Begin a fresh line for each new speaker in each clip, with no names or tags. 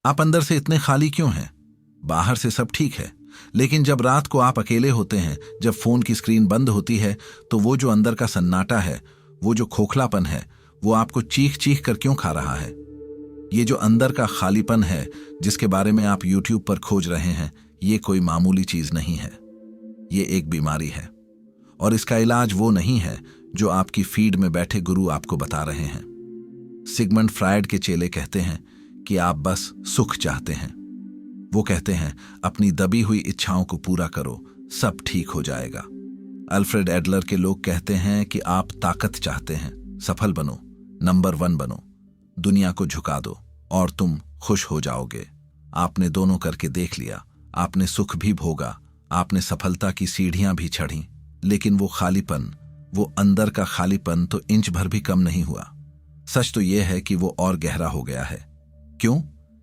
आप अंदर से इतने खाली क्यों हैं? बाहर से सब ठीक है, लेकिन जब रात को आप अकेले होते हैं, जब फोन की स्क्रीन बंद होती है, तो वो जो अंदर का सन्नाटा है, वो जो खोखलापन है, वो आपको चीख चीख कर क्यों खा रहा है? ये जो अंदर का खालीपन है, जिसके बारे में आप YouTube पर खोज रहे हैं, ये कोई मामूली चीज नहीं है। ये एक बीमारी है, और इसका इलाज वो नहीं है जो आपकी फीड में बैठे गुरु आपको बता रहे हैं। सिगमंड फ्रायड के चेले कहते हैं कि आप बस सुख चाहते हैं। वो कहते हैं अपनी दबी हुई इच्छाओं को पूरा करो, सब ठीक हो जाएगा। अल्फ्रेड एडलर के लोग कहते हैं कि आप ताकत चाहते हैं, सफल बनो, नंबर 1 बनो, दुनिया को झुका दो और तुम खुश हो जाओगे। आपने दोनों करके देख लिया, आपने सुख भी भोगा, आपने सफलता की सीढ़ियां भी चढ़ी, लेकिन वो खालीपन, वो अंदर का खालीपन तो इंच भर भी कम नहीं हुआ। सच तो यह है कि वो और गहरा हो गया है। क्यों?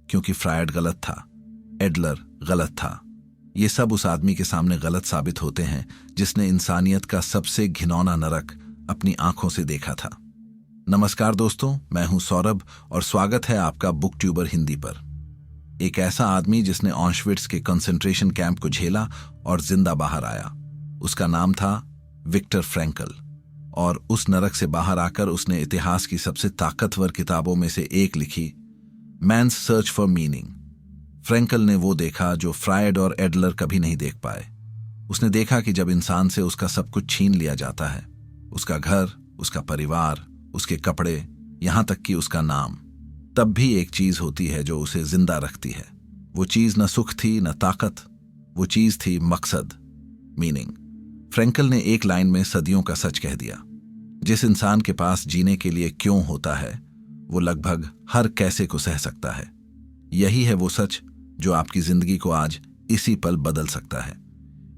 क्योंकि फ्रायड गलत था, एडलर गलत था। ये सब उस आदमी के सामने गलत साबित होते हैं जिसने इंसानियत का सबसे घिनौना नरक अपनी आंखों से देखा था। नमस्कार दोस्तों, मैं हूं सौरभ और स्वागत है आपका बुक ट्यूबर हिंदी पर। एक ऐसा आदमी जिसने ऑशविट्ज के कंसंट्रेशन कैंप को झेला और जिंदा बाहर आया, उसका नाम था विक्टर फ्रैंकल। और उस नरक से बाहर आकर उसने इतिहास की सबसे ताकतवर किताबों में से एक लिखी, man's search for meaning. Frankl ने वो देखा जो फ्रायड और एडलर कभी नहीं देख पाए। उसने देखा कि जब इंसान से उसका सब कुछ छीन लिया जाता है, उसका घर, उसका परिवार, उसके कपड़े, यहां तक कि उसका नाम, तब भी एक चीज होती है जो उसे जिंदा रखती है। वो चीज न सुख थी न ताकत, वो चीज थी मकसद, मीनिंग। फ्रैंकल ने एक लाइन में सदियों का सच कह दिया। जिस इंसान के पास जीने के लिए क्यों होता है, वो लगभग हर कैसे को सह सकता है। यही है वो सच जो आपकी जिंदगी को आज इसी पल बदल सकता है।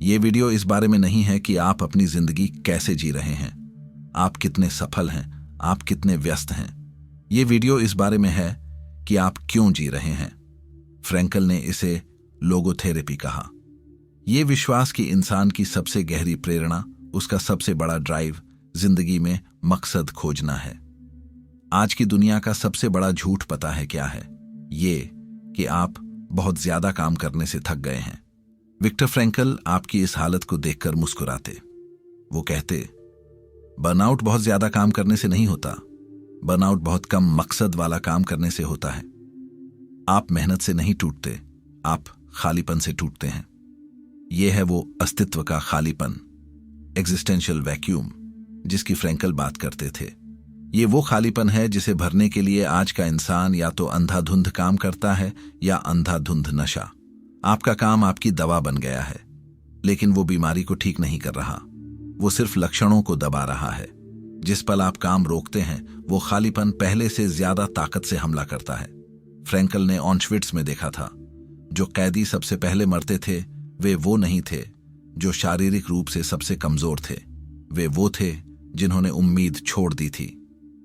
ये वीडियो इस बारे में नहीं है कि आप अपनी जिंदगी कैसे जी रहे हैं, आप कितने सफल हैं, आप कितने व्यस्त हैं। ये वीडियो इस बारे में है कि आप क्यों जी रहे हैं। फ्रैंकल ने इसे लोगोथेरेपी कहा। ये विश्वास कि इंसान की सबसे गहरी प्रेरणा, उसका सबसे बड़ा ड्राइव जिंदगी में मकसद खोजना है। आज की दुनिया का सबसे बड़ा झूठ पता है क्या है? ये कि आप बहुत ज्यादा काम करने से थक गए हैं। विक्टर फ्रैंकल आपकी इस हालत को देखकर मुस्कुराते। वो कहते, बर्नआउट बहुत ज्यादा काम करने से नहीं होता, बर्नआउट बहुत कम मकसद वाला काम करने से होता है। आप मेहनत से नहीं टूटते, आप खालीपन से टूटते हैं। यह है वो अस्तित्व का खालीपन, एग्जिस्टेंशियल वैक्यूम, जिसकी फ्रैंकल बात करते थे। ये वो खालीपन है जिसे भरने के लिए आज का इंसान या तो अंधाधुंध काम करता है या अंधाधुंध नशा। आपका काम आपकी दवा बन गया है, लेकिन वो बीमारी को ठीक नहीं कर रहा, वो सिर्फ लक्षणों को दबा रहा है। जिस पल आप काम रोकते हैं, वो खालीपन पहले से ज्यादा ताकत से हमला करता है। फ्रैंकल ने ऑशविट्ज में देखा था, जो कैदी सबसे पहले मरते थे, वे वो नहीं थे जो शारीरिक रूप से सबसे कमजोर थे। वे वो थे जिन्होंने उम्मीद छोड़ दी थी,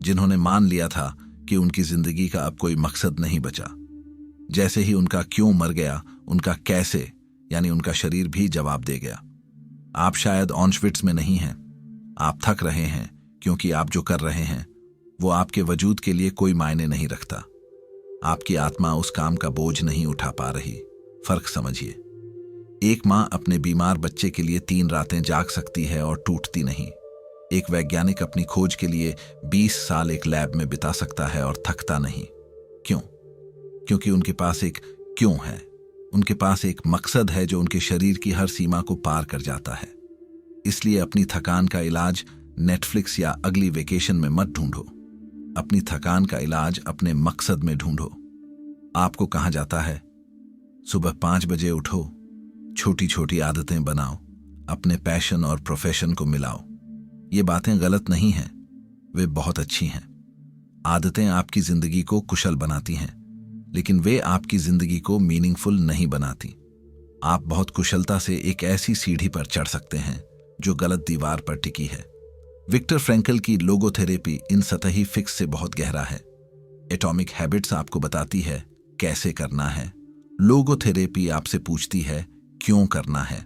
जिन्होंने मान लिया था कि उनकी जिंदगी का अब कोई मकसद नहीं बचा। जैसे ही उनका क्यों मर गया, उनका कैसे, यानी उनका शरीर भी जवाब दे गया। आप शायद ऑशविट्ज में नहीं हैं, आप थक रहे हैं क्योंकि आप जो कर रहे हैं वो आपके वजूद के लिए कोई मायने नहीं रखता। आपकी आत्मा उस काम का बोझ नहीं उठा पा रही। फर्क समझिए। एक मां अपने बीमार बच्चे के लिए 3 रातें जाग सकती है और टूटती नहीं। एक वैज्ञानिक अपनी खोज के लिए 20 साल एक लैब में बिता सकता है और थकता नहीं। क्यों? क्योंकि उनके पास एक क्यों है, उनके पास एक मकसद है जो उनके शरीर की हर सीमा को पार कर जाता है। इसलिए अपनी थकान का इलाज नेटफ्लिक्स या अगली वेकेशन में मत ढूंढो, अपनी थकान का इलाज अपने मकसद में ढूंढो। आपको कहा जाता है, सुबह 5 बजे उठो, छोटी छोटी आदतें बनाओ, अपने पैशन और प्रोफेशन को मिलाओ। ये बातें गलत नहीं हैं, वे बहुत अच्छी हैं। आदतें आपकी जिंदगी को कुशल बनाती हैं, लेकिन वे आपकी जिंदगी को मीनिंगफुल नहीं बनाती। आप बहुत कुशलता से एक ऐसी सीढ़ी पर चढ़ सकते हैं जो गलत दीवार पर टिकी है। विक्टर फ्रैंकल की लोगोथेरेपी इन सतही फिक्स से बहुत गहरा है। एटॉमिक हैबिट्स आपको बताती है कैसे करना है, लोगोथेरेपी आपसे पूछती है क्यों करना है।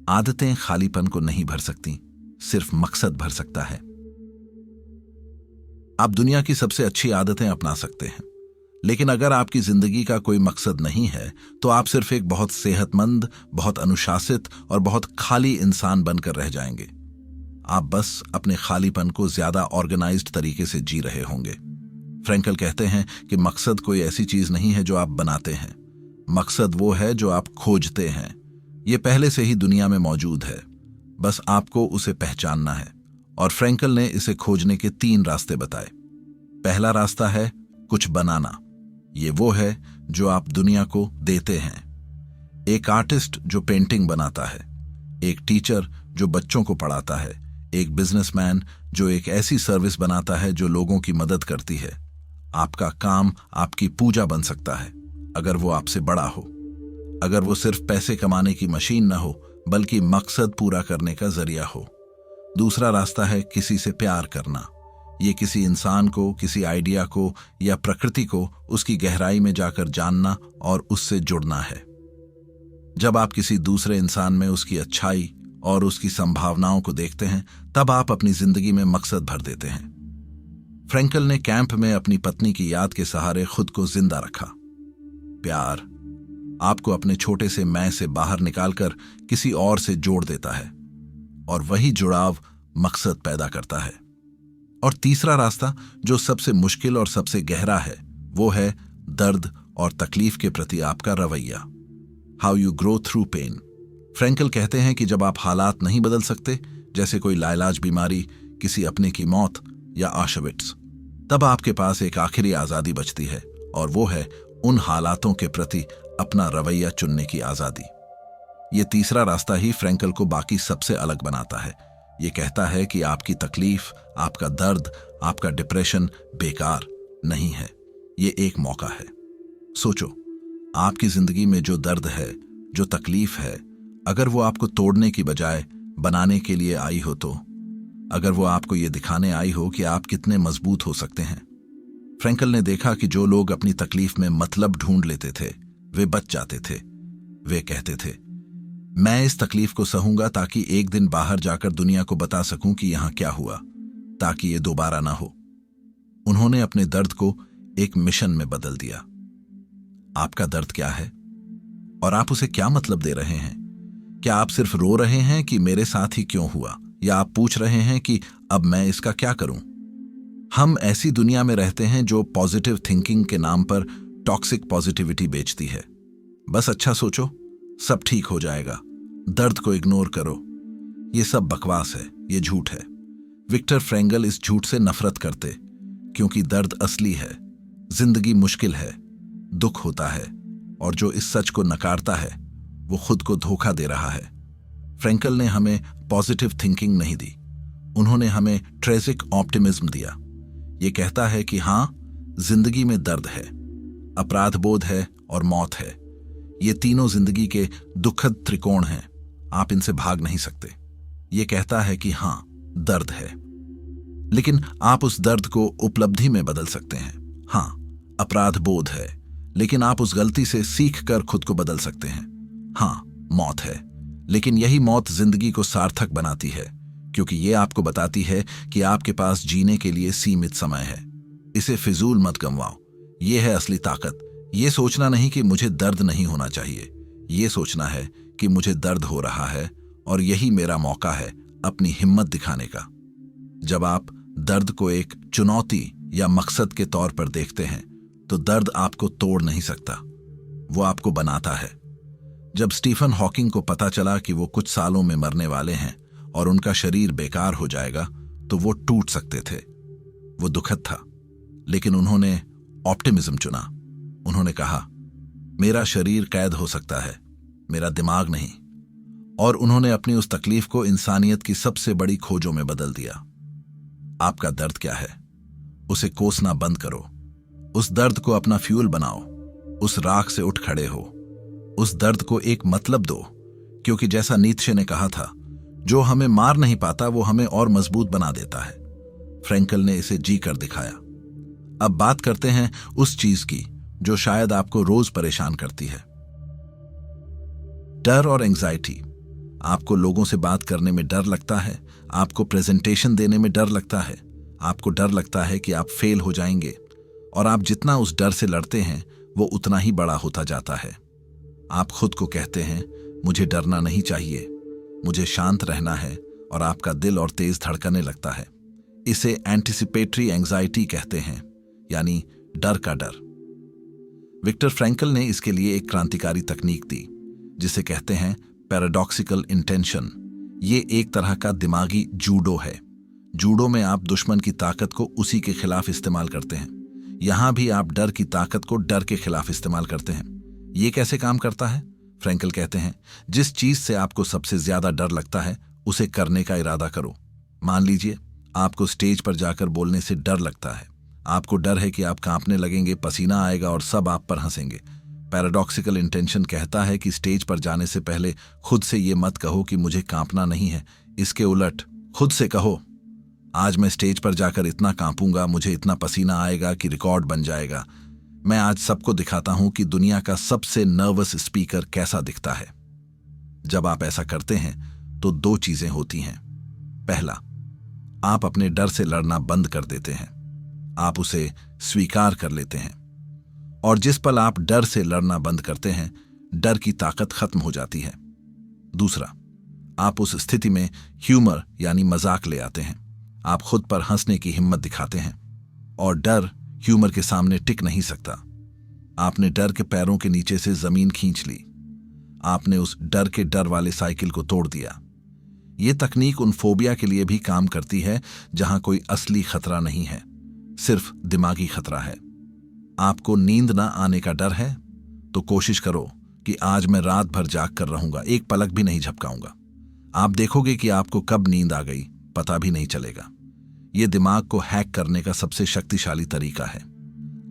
आदतें खालीपन को नहीं भर सकती, सिर्फ मकसद भर सकता है। आप दुनिया की सबसे अच्छी आदतें अपना सकते हैं, लेकिन अगर आपकी जिंदगी का कोई मकसद नहीं है तो आप सिर्फ एक बहुत सेहतमंद, बहुत अनुशासित और बहुत खाली इंसान बनकर रह जाएंगे। आप बस अपने खालीपन को ज्यादा ऑर्गेनाइज्ड तरीके से जी रहे होंगे। फ्रैंकल कहते हैं कि मकसद कोई ऐसी चीज नहीं है जो आप बनाते हैं, मकसद वो है जो आप खोजते हैं। ये पहले से ही दुनिया में मौजूद है, बस आपको उसे पहचानना है। और फ्रैंकल ने इसे खोजने के 3 रास्ते बताए। पहला रास्ता है कुछ बनाना। ये वो है जो आप दुनिया को देते हैं। एक आर्टिस्ट जो पेंटिंग बनाता है, एक टीचर जो बच्चों को पढ़ाता है, एक बिजनेसमैन जो एक ऐसी सर्विस बनाता है जो लोगों की मदद करती है। आपका काम आपकी पूजा बन सकता है अगर वो आपसे बड़ा हो, अगर वो सिर्फ पैसे कमाने की मशीन न हो बल्कि मकसद पूरा करने का जरिया हो। दूसरा रास्ता है किसी से प्यार करना। ये किसी इंसान को, किसी आइडिया को या प्रकृति को उसकी गहराई में जाकर जानना और उससे जुड़ना है। जब आप किसी दूसरे इंसान में उसकी अच्छाई और उसकी संभावनाओं को देखते हैं तब आप अपनी जिंदगी में मकसद भर देते हैं। फ्रैंकल ने कैंप में अपनी पत्नी की याद के सहारे खुद को जिंदा रखा। प्यार आपको अपने छोटे से मैं से बाहर निकालकर किसी और से जोड़ देता है और वही जुड़ाव मकसद पैदा करता है। और तीसरा रास्ता जो सबसे मुश्किल और सबसे गहरा है वो है दर्द और तकलीफ के प्रति आपका रवैया। How you grow through pain. Frankl कहते हैं कि जब आप हालात नहीं बदल सकते, जैसे कोई लाइलाज बीमारी, किसी अपने की मौत या ऑशविट्स, तब आपके पास एक आखिरी आजादी बचती है और वो है उन हालातों के प्रति अपना रवैया चुनने की आजादी। ये तीसरा रास्ता ही फ्रैंकल को बाकी सबसे अलग बनाता है। ये कहता है कि आपकी तकलीफ, आपका दर्द, आपका डिप्रेशन बेकार नहीं है, ये एक मौका है। सोचो, आपकी जिंदगी में जो दर्द है, जो तकलीफ है, अगर वो आपको तोड़ने की बजाय बनाने के लिए आई हो तो, अगर वो आपको ये दिखाने आई हो कि आप कितने मजबूत हो सकते हैं। फ्रैंकल ने देखा कि जो लोग अपनी तकलीफ में मतलब ढूंढ लेते थे वे बच जाते थे। वे कहते थे, मैं इस तकलीफ को सहूंगा ताकि एक दिन बाहर जाकर दुनिया को बता सकूं कि यहां क्या हुआ, ताकि ये दोबारा ना हो। उन्होंने अपने दर्द को एक मिशन में बदल दिया। आपका दर्द क्या है और आप उसे क्या मतलब दे रहे हैं? क्या आप सिर्फ रो रहे हैं कि मेरे साथ ही क्यों हुआ, या आप पूछ रहे हैं कि अब मैं इसका क्या करूं? हम ऐसी दुनिया में रहते हैं जो पॉजिटिव थिंकिंग के नाम पर टॉक्सिक पॉजिटिविटी बेचती है। बस अच्छा सोचो, सब ठीक हो जाएगा, दर्द को इग्नोर करो। ये सब बकवास है, ये झूठ है। विक्टर फ्रैंकल इस झूठ से नफरत करते, क्योंकि दर्द असली है, जिंदगी मुश्किल है, दुख होता है, और जो इस सच को नकारता है वो खुद को धोखा दे रहा है। फ्रैंकल ने हमें पॉजिटिव थिंकिंग नहीं दी, उन्होंने हमें ट्रेजिक ऑप्टिमिज्म दिया। ये कहता है कि हां, जिंदगी में दर्द है, अपराध बोध है और मौत है। ये तीनों जिंदगी के दुखद त्रिकोण हैं, आप इनसे भाग नहीं सकते। ये कहता है कि हां, दर्द है, लेकिन आप उस दर्द को उपलब्धि में बदल सकते हैं। हां, अपराध बोध है, लेकिन आप उस गलती से सीख कर खुद को बदल सकते हैं। हां, मौत है, लेकिन यही मौत जिंदगी को सार्थक बनाती है, क्योंकि ये आपको बताती है कि आपके पास जीने के लिए सीमित समय है। इसे फिजूल मत गंवाओ। ये है असली ताकत। ये सोचना नहीं कि मुझे दर्द नहीं होना चाहिए, ये सोचना है कि मुझे दर्द हो रहा है और यही मेरा मौका है अपनी हिम्मत दिखाने का। जब आप दर्द को एक चुनौती या मकसद के तौर पर देखते हैं तो दर्द आपको तोड़ नहीं सकता, वो आपको बनाता है। जब स्टीफन हॉकिंग को पता चला कि वो कुछ सालों में मरने वाले हैं और उनका शरीर बेकार हो जाएगा, तो वो टूट सकते थे। वो दुखद था, लेकिन उन्होंने ऑप्टिमिज्म चुना। उन्होंने कहा, मेरा शरीर कैद हो सकता है, मेरा दिमाग नहीं। और उन्होंने अपनी उस तकलीफ को इंसानियत की सबसे बड़ी खोजों में बदल दिया। आपका दर्द क्या है? उसे कोसना बंद करो। उस दर्द को अपना फ्यूल बनाओ। उस राख से उठ खड़े हो। उस दर्द को एक मतलब दो, क्योंकि जैसा नीत्शे ने कहा था, जो हमें मार नहीं पाता वो हमें और मजबूत बना देता है। फ्रैंकल ने इसे जी कर दिखाया। अब बात करते हैं उस चीज की जो शायद आपको रोज परेशान करती है, डर और एंजाइटी। आपको लोगों से बात करने में डर लगता है, आपको प्रेजेंटेशन देने में डर लगता है, आपको डर लगता है कि आप फेल हो जाएंगे, और आप जितना उस डर से लड़ते हैं वो उतना ही बड़ा होता जाता है। आप खुद को कहते हैं, मुझे डरना नहीं चाहिए, मुझे शांत रहना है, और आपका दिल और तेज धड़कने लगता है। इसे एंटिसिपेटरी एंजाइटी कहते हैं, यानी डर का डर। विक्टर फ्रैंकल ने इसके लिए एक क्रांतिकारी तकनीक दी जिसे कहते हैं पैराडॉक्सिकल इंटेंशन। ये एक तरह का दिमागी जूडो है। जूडो में आप दुश्मन की ताकत को उसी के खिलाफ इस्तेमाल करते हैं। यहां भी आप डर की ताकत को डर के खिलाफ इस्तेमाल करते हैं। ये कैसे काम करता है? फ्रैंकल कहते हैं, जिस चीज से आपको सबसे ज्यादा डर लगता है उसे करने का इरादा करो। मान लीजिए आपको स्टेज पर जाकर बोलने से डर लगता है। आपको डर है कि आप कांपने लगेंगे, पसीना आएगा और सब आप पर हंसेंगे। पैराडॉक्सिकल इंटेंशन कहता है कि स्टेज पर जाने से पहले खुद से ये मत कहो कि मुझे कांपना नहीं है। इसके उलट खुद से कहो, आज मैं स्टेज पर जाकर इतना कांपूंगा, मुझे इतना पसीना आएगा कि रिकॉर्ड बन जाएगा। मैं आज सबको दिखाता हूं कि दुनिया का सबसे नर्वस स्पीकर कैसा दिखता है। जब आप ऐसा करते हैं तो दो चीजें होती हैं। पहला, आप अपने डर से लड़ना बंद कर देते हैं, आप उसे स्वीकार कर लेते हैं। और जिस पल आप डर से लड़ना बंद करते हैं, डर की ताकत खत्म हो जाती है। दूसरा, आप उस स्थिति में ह्यूमर यानी मजाक ले आते हैं। आप खुद पर हंसने की हिम्मत दिखाते हैं, और डर ह्यूमर के सामने टिक नहीं सकता। आपने डर के पैरों के नीचे से जमीन खींच ली। आपने उस डर के डर वाले साइकिल को तोड़ दिया। यह तकनीक उन फोबिया के लिए भी काम करती है जहां कोई असली खतरा नहीं है, सिर्फ दिमागी खतरा है। आपको नींद ना आने का डर है तो कोशिश करो कि आज मैं रात भर जाग कर रहूंगा, एक पलक भी नहीं झपकाऊंगा। आप देखोगे कि आपको कब नींद आ गई पता भी नहीं चलेगा। यह दिमाग को हैक करने का सबसे शक्तिशाली तरीका है।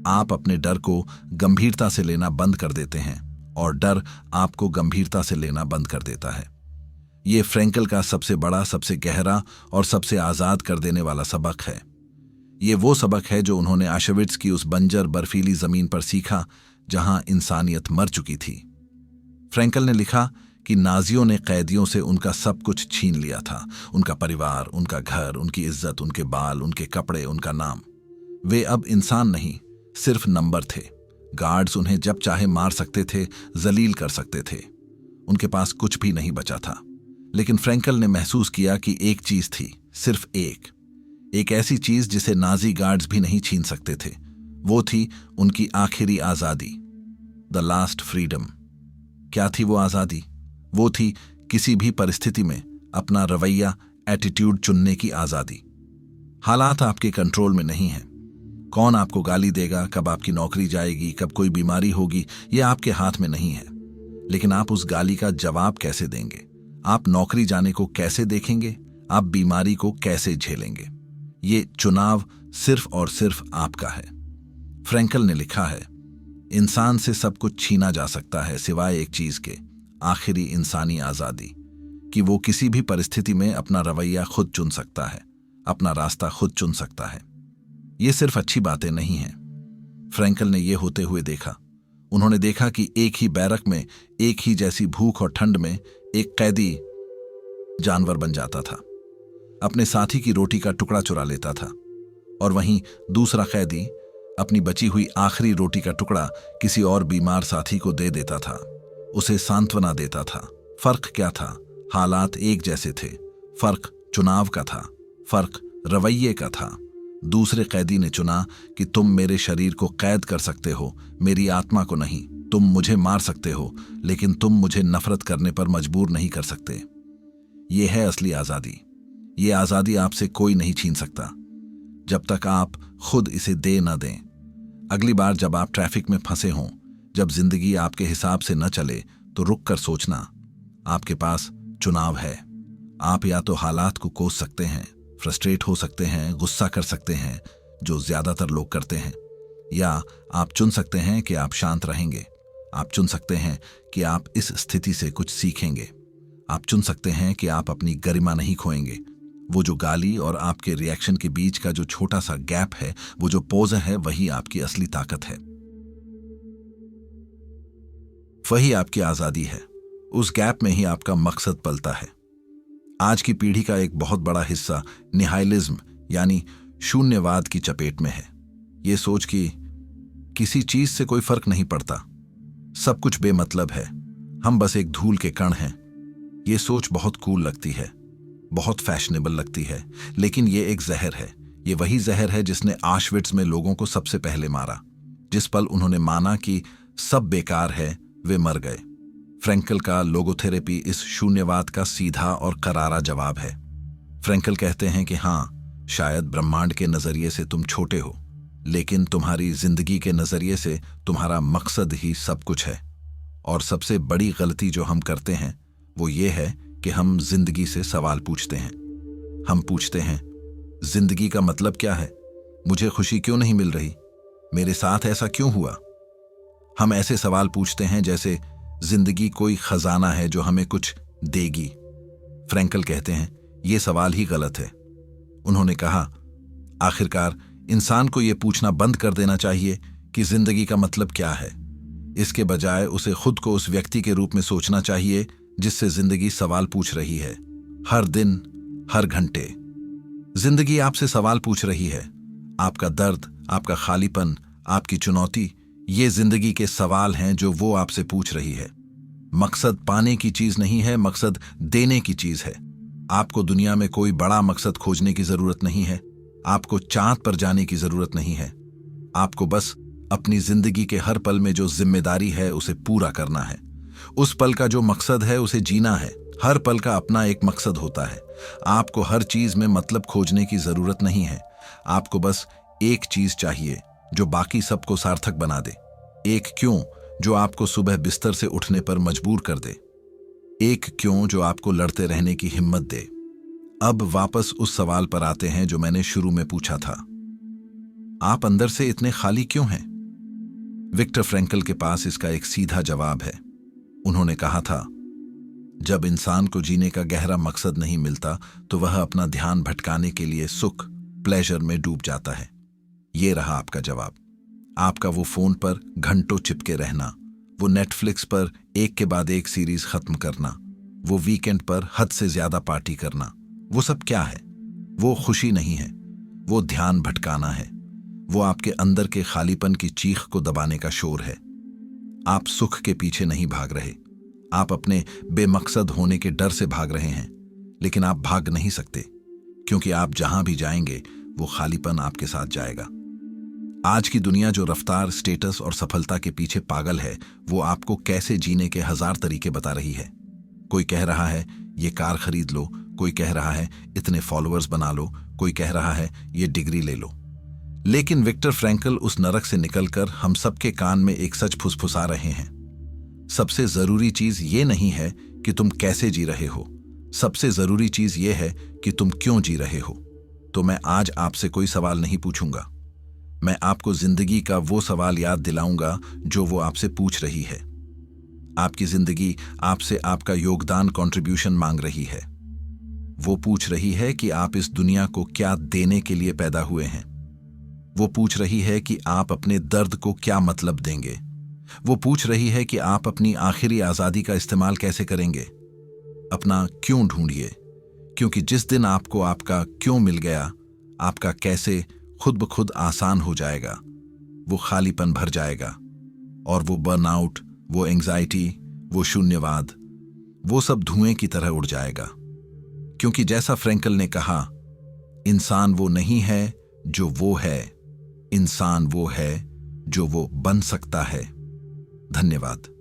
आप अपने डर को गंभीरता से लेना बंद कर देते हैं और डर आपको गंभीरता से लेना बंद कर देता है। यह फ्रैंकल का सबसे बड़ा, सबसे गहरा और सबसे आजाद कर देने वाला सबक है। ये वो सबक है जो उन्होंने ऑशविट्ज़ की उस बंजर बर्फीली जमीन पर सीखा जहां इंसानियत मर चुकी थी। फ्रैंकल ने लिखा कि नाजियों ने कैदियों से उनका सब कुछ छीन लिया था, उनका परिवार, उनका घर, उनकी इज्जत, उनके बाल, उनके कपड़े, उनका नाम। वे अब इंसान नहीं, सिर्फ नंबर थे। गार्ड्स उन्हें जब चाहे मार सकते थे, जलील कर सकते थे। उनके पास कुछ भी नहीं बचा था। लेकिन फ्रैंकल ने महसूस किया कि एक चीज थी, सिर्फ एक ऐसी चीज जिसे नाजी गार्ड्स भी नहीं छीन सकते थे। वो थी उनकी आखिरी आजादी, द लास्ट फ्रीडम। क्या थी वो आजादी? वो थी किसी भी परिस्थिति में अपना रवैया, एटीट्यूड चुनने की आजादी। हालात आपके कंट्रोल में नहीं है। कौन आपको गाली देगा, कब आपकी नौकरी जाएगी, कब कोई बीमारी होगी, ये आपके हाथ में नहीं है। लेकिन आप उस गाली का जवाब कैसे देंगे? आप नौकरी जाने को कैसे देखेंगे? आप बीमारी को कैसे झेलेंगे? ये चुनाव सिर्फ और सिर्फ आपका है। फ्रैंकल ने लिखा है, इंसान से सब कुछ छीना जा सकता है सिवाय एक चीज के, आखिरी इंसानी आजादी, कि वो किसी भी परिस्थिति में अपना रवैया खुद चुन सकता है, अपना रास्ता खुद चुन सकता है। ये सिर्फ अच्छी बातें नहीं हैं। फ्रैंकल ने ये होते हुए देखा। उन्होंने देखा कि एक ही बैरक में एक ही जैसी भूख और ठंड में एक कैदी जानवर बन जाता था, अपने साथी की रोटी का टुकड़ा चुरा लेता था, और वहीं दूसरा कैदी अपनी बची हुई आखिरी रोटी का टुकड़ा किसी और बीमार साथी को दे देता था, उसे सांत्वना देता था। फर्क क्या था? हालात एक जैसे थे, फर्क चुनाव का था, फर्क रवैये का था। दूसरे कैदी ने चुना कि तुम मेरे शरीर को कैद कर सकते हो, मेरी आत्मा को नहीं। तुम मुझे मार सकते हो, लेकिन तुम मुझे नफरत करने पर मजबूर नहीं कर सकते। ये है असली आजादी। ये आजादी आपसे कोई नहीं छीन सकता जब तक आप खुद इसे दे न दें। अगली बार जब आप ट्रैफिक में फंसे हों, जब जिंदगी आपके हिसाब से न चले, तो रुक कर सोचना, आपके पास चुनाव है। आप या तो हालात को कोस सकते हैं, फ्रस्ट्रेट हो सकते हैं, गुस्सा कर सकते हैं, जो ज्यादातर लोग करते हैं, या आप चुन सकते हैं कि आप शांत रहेंगे। आप चुन सकते हैं कि आप इस स्थिति से कुछ सीखेंगे। आप चुन सकते हैं कि आप अपनी गरिमा नहीं खोएंगे। वो जो गाली और आपके रिएक्शन के बीच का जो छोटा सा गैप है, वो जो पोज है, वही आपकी असली ताकत है, वही आपकी आजादी है। उस गैप में ही आपका मकसद पलता है। आज की पीढ़ी का एक बहुत बड़ा हिस्सा निहाइलिज्म यानी शून्यवाद की चपेट में है। ये सोच कि किसी चीज से कोई फर्क नहीं पड़ता, सब कुछ बेमतलब है, हम बस एक धूल के कण हैं। ये सोच बहुत कूल लगती है, बहुत फैशनेबल लगती है, लेकिन ये एक जहर है। ये वही जहर है जिसने ऑश्विट्ज़ में लोगों को सबसे पहले मारा। जिस पल उन्होंने माना कि सब बेकार है, वे मर गए। फ्रैंकल का लोगोथेरेपी इस शून्यवाद का सीधा और करारा जवाब है। फ्रैंकल कहते हैं कि हाँ, शायद ब्रह्मांड के नजरिए से तुम छोटे हो, लेकिन तुम्हारी जिंदगी के नजरिए से तुम्हारा मकसद ही सब कुछ है। और सबसे बड़ी गलती जो हम करते हैं वो ये है कि हम जिंदगी से सवाल पूछते हैं। हम पूछते हैं, जिंदगी का मतलब क्या है? मुझे खुशी क्यों नहीं मिल रही? मेरे साथ ऐसा क्यों हुआ? हम ऐसे सवाल पूछते हैं जैसे जिंदगी कोई खजाना है जो हमें कुछ देगी। फ्रैंकल कहते हैं यह सवाल ही गलत है। उन्होंने कहा, आखिरकार इंसान को यह पूछना बंद कर देना चाहिए कि जिंदगी का मतलब क्या है। इसके बजाय उसे खुद को उस व्यक्ति के रूप में सोचना चाहिए जिससे जिंदगी सवाल पूछ रही है। हर दिन, हर घंटे जिंदगी आपसे सवाल पूछ रही है। आपका दर्द, आपका खालीपन, आपकी चुनौती, ये जिंदगी के सवाल हैं जो वो आपसे पूछ रही है। मकसद पाने की चीज नहीं है, मकसद देने की चीज है। आपको दुनिया में कोई बड़ा मकसद खोजने की जरूरत नहीं है। आपको चांद पर जाने की जरूरत नहीं है। आपको बस अपनी जिंदगी के हर पल में जो जिम्मेदारी है उसे पूरा करना है। उस पल का जो मकसद है उसे जीना है। हर पल का अपना एक मकसद होता है। आपको हर चीज में मतलब खोजने की जरूरत नहीं है। आपको बस एक चीज चाहिए जो बाकी सबको सार्थक बना दे। एक क्यों जो आपको सुबह बिस्तर से उठने पर मजबूर कर दे। एक क्यों जो आपको लड़ते रहने की हिम्मत दे। अब वापस उस सवाल पर आते हैं जो मैंने शुरू में पूछा था, आप अंदर से इतने खाली क्यों हैं? विक्टर फ्रैंकल के पास इसका एक सीधा जवाब है। उन्होंने कहा था, जब इंसान को जीने का गहरा मकसद नहीं मिलता तो वह अपना ध्यान भटकाने के लिए सुख, प्लेजर में डूब जाता है। ये रहा आपका जवाब। आपका वो फोन पर घंटों चिपके रहना, वो नेटफ्लिक्स पर एक के बाद एक सीरीज खत्म करना, वो वीकेंड पर हद से ज्यादा पार्टी करना, वो सब क्या है? वो खुशी नहीं है, वो ध्यान भटकाना है। वो आपके अंदर के खालीपन की चीख को दबाने का शोर है। आप सुख के पीछे नहीं भाग रहे, आप अपने बेमकसद होने के डर से भाग रहे हैं। लेकिन आप भाग नहीं सकते, क्योंकि आप जहां भी जाएंगे वो खालीपन आपके साथ जाएगा। आज की दुनिया जो रफ्तार, स्टेटस और सफलता के पीछे पागल है, वो आपको कैसे जीने के 1000 तरीके बता रही है। कोई कह रहा है ये कार खरीद लो, कोई कह रहा है इतने फॉलोअर्स बना लो, कोई कह रहा है ये डिग्री ले लो। लेकिन विक्टर फ्रैंकल उस नरक से निकलकर हम सबके कान में एक सच फुसफुसा रहे हैं। सबसे जरूरी चीज ये नहीं है कि तुम कैसे जी रहे हो, सबसे जरूरी चीज ये है कि तुम क्यों जी रहे हो। तो मैं आज आपसे कोई सवाल नहीं पूछूंगा, मैं आपको जिंदगी का वो सवाल याद दिलाऊंगा जो वो आपसे पूछ रही है। आपकी जिंदगी आपसे आपका योगदान, कंट्रीब्यूशन मांग रही है। वो पूछ रही है कि आप इस दुनिया को क्या देने के लिए पैदा हुए हैं। वो पूछ रही है कि आप अपने दर्द को क्या मतलब देंगे। वो पूछ रही है कि आप अपनी आखिरी आजादी का इस्तेमाल कैसे करेंगे। अपना क्यों ढूंढिए, क्योंकि जिस दिन आपको आपका क्यों मिल गया, आपका कैसे खुद ब खुद आसान हो जाएगा। वो खालीपन भर जाएगा और वो बर्नआउट, वो एंजाइटी, वो शून्यवाद, वो सब धुएं की तरह उड़ जाएगा। क्योंकि जैसा फ्रैंकल ने कहा, इंसान वो नहीं है जो वो है, इंसान वो है जो वो बन सकता है। धन्यवाद।